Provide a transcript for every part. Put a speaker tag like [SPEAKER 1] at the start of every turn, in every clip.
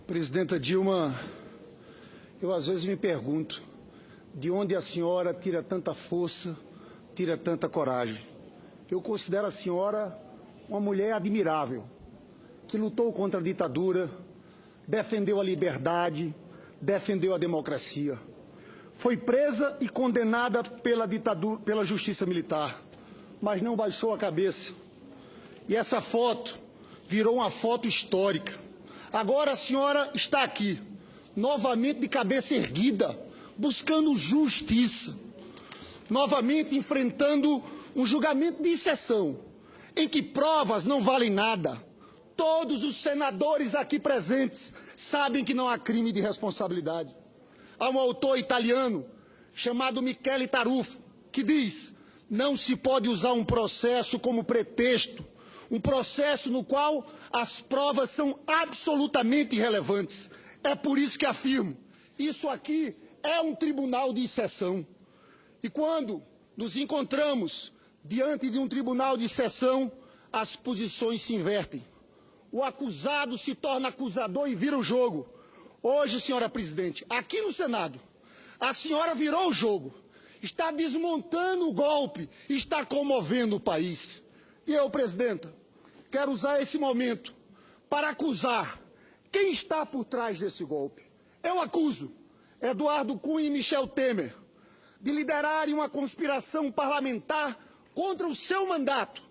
[SPEAKER 1] Presidenta Dilma, eu às vezes me pergunto de onde a senhora tira tanta força, tira tanta coragem. Eu considero a senhora uma mulher admirável, que lutou contra a ditadura, defendeu a liberdade, defendeu a democracia. Foi presa e condenada pela ditadura, pela justiça militar, mas não baixou a cabeça. E essa foto virou uma foto histórica. Agora a senhora está aqui, novamente de cabeça erguida, buscando justiça, novamente enfrentando um julgamento de exceção, em que provas não valem nada. Todos os senadores aqui presentes sabem que não há crime de responsabilidade. Há um autor italiano chamado Michele Tarufo que diz: não se pode usar um processo como pretexto, um processo no qual as provas são absolutamente irrelevantes. É por isso que afirmo, isso aqui é um tribunal de exceção. E quando nos encontramos diante de um tribunal de exceção, as posições se invertem. O acusado se torna acusador e vira o jogo. Hoje, senhora presidente, aqui no Senado, a senhora virou o jogo, está desmontando o golpe, está comovendo o país. E eu, presidenta, quero usar esse momento para acusar quem está por trás desse golpe. Eu acuso Eduardo Cunha e Michel Temer de liderarem uma conspiração parlamentar contra o seu mandato,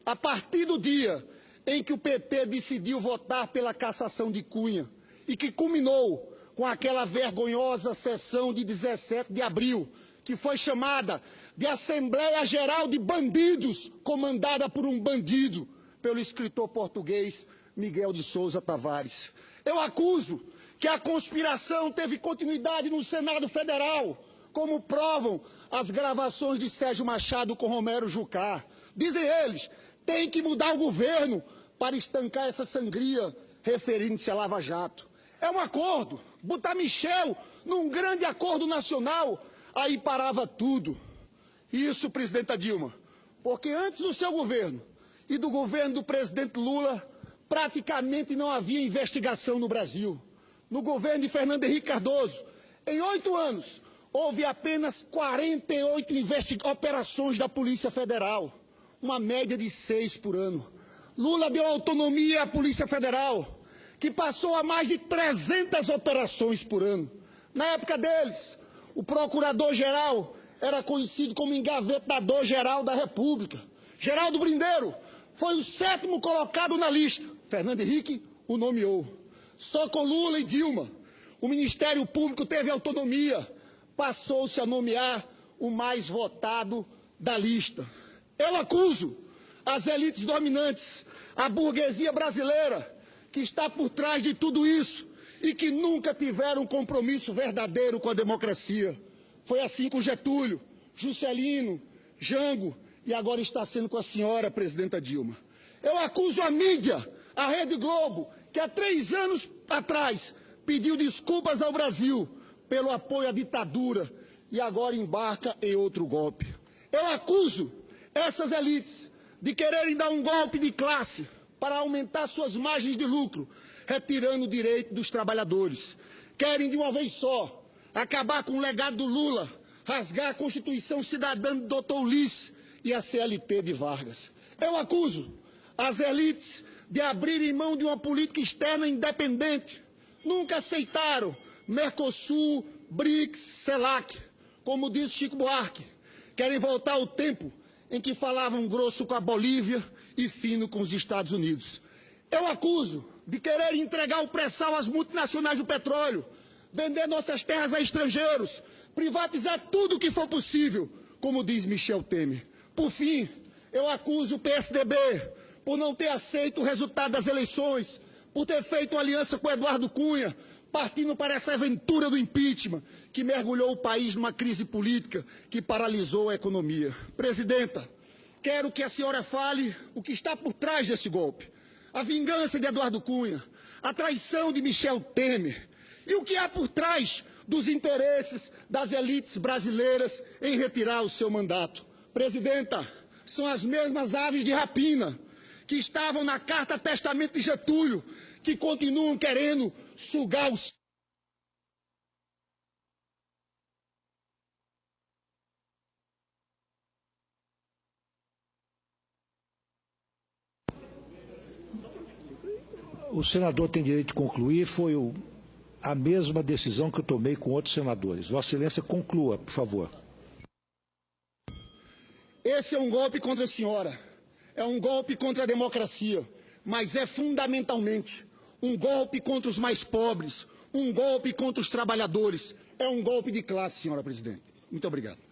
[SPEAKER 1] a partir do dia em que o PT decidiu votar pela cassação de Cunha e que culminou com aquela vergonhosa sessão de 17 de abril, que foi chamada de Assembleia Geral de Bandidos, comandada por um bandido, pelo escritor português Miguel de Sousa Tavares. Eu acuso que a conspiração teve continuidade no Senado Federal, como provam as gravações de Sérgio Machado com Romero Jucá. Dizem eles, tem que mudar o governo para estancar essa sangria, referindo-se a Lava Jato. É um acordo, botar Michel num grande acordo nacional, aí parava tudo. Isso, presidenta Dilma, porque antes do seu governo e do governo do presidente Lula, praticamente não havia investigação no Brasil. No governo de Fernando Henrique Cardoso, em 8 anos, houve apenas 48 operações da Polícia Federal, uma média de 6 por ano. Lula deu autonomia à Polícia Federal, que passou a mais de 300 operações por ano. Na época deles, o procurador-geral era conhecido como engavetador-geral da República. Geraldo Brindeiro foi o 7º colocado na lista. Fernando Henrique o nomeou. Só com Lula e Dilma, o Ministério Público teve autonomia, passou-se a nomear o mais votado da lista. Eu acuso as elites dominantes, a burguesia brasileira, que está por trás de tudo isso e que nunca tiveram um compromisso verdadeiro com a democracia. Foi assim com Getúlio, Juscelino, Jango e agora está sendo com a senhora, presidenta Dilma. Eu acuso a mídia, a Rede Globo, que há 3 anos atrás pediu desculpas ao Brasil pelo apoio à ditadura e agora embarca em outro golpe. Eu acuso essas elites de quererem dar um golpe de classe para aumentar suas margens de lucro, retirando o direito dos trabalhadores. Querem de uma vez só acabar com o legado do Lula, rasgar a Constituição Cidadã do Dr. Ulisses e a CLT de Vargas. Eu acuso as elites de abrirem mão de uma política externa independente. Nunca aceitaram Mercosul, BRICS, CELAC, como diz Chico Buarque. Querem voltar ao tempo em que falavam grosso com a Bolívia e fino com os Estados Unidos. Eu acuso de querer entregar o pré-sal às multinacionais do petróleo, vender nossas terras a estrangeiros, privatizar tudo o que for possível, como diz Michel Temer. Por fim, eu acuso o PSDB por não ter aceito o resultado das eleições, por ter feito uma aliança com Eduardo Cunha, partindo para essa aventura do impeachment, que mergulhou o país numa crise política que paralisou a economia. Presidenta, quero que a senhora fale o que está por trás desse golpe. A vingança de Eduardo Cunha, a traição de Michel Temer e o que há por trás dos interesses das elites brasileiras em retirar o seu mandato. Presidenta, são as mesmas aves de rapina que estavam na carta testamento de Getúlio, que continuam querendo sugar os...
[SPEAKER 2] O senador tem direito de concluir, foi a mesma decisão que eu tomei com outros senadores. Vossa Excelência, conclua, por favor.
[SPEAKER 1] Esse é um golpe contra a senhora, é um golpe contra a democracia, mas é fundamentalmente um golpe contra os mais pobres, um golpe contra os trabalhadores, é um golpe de classe, senhora presidente. Muito obrigado.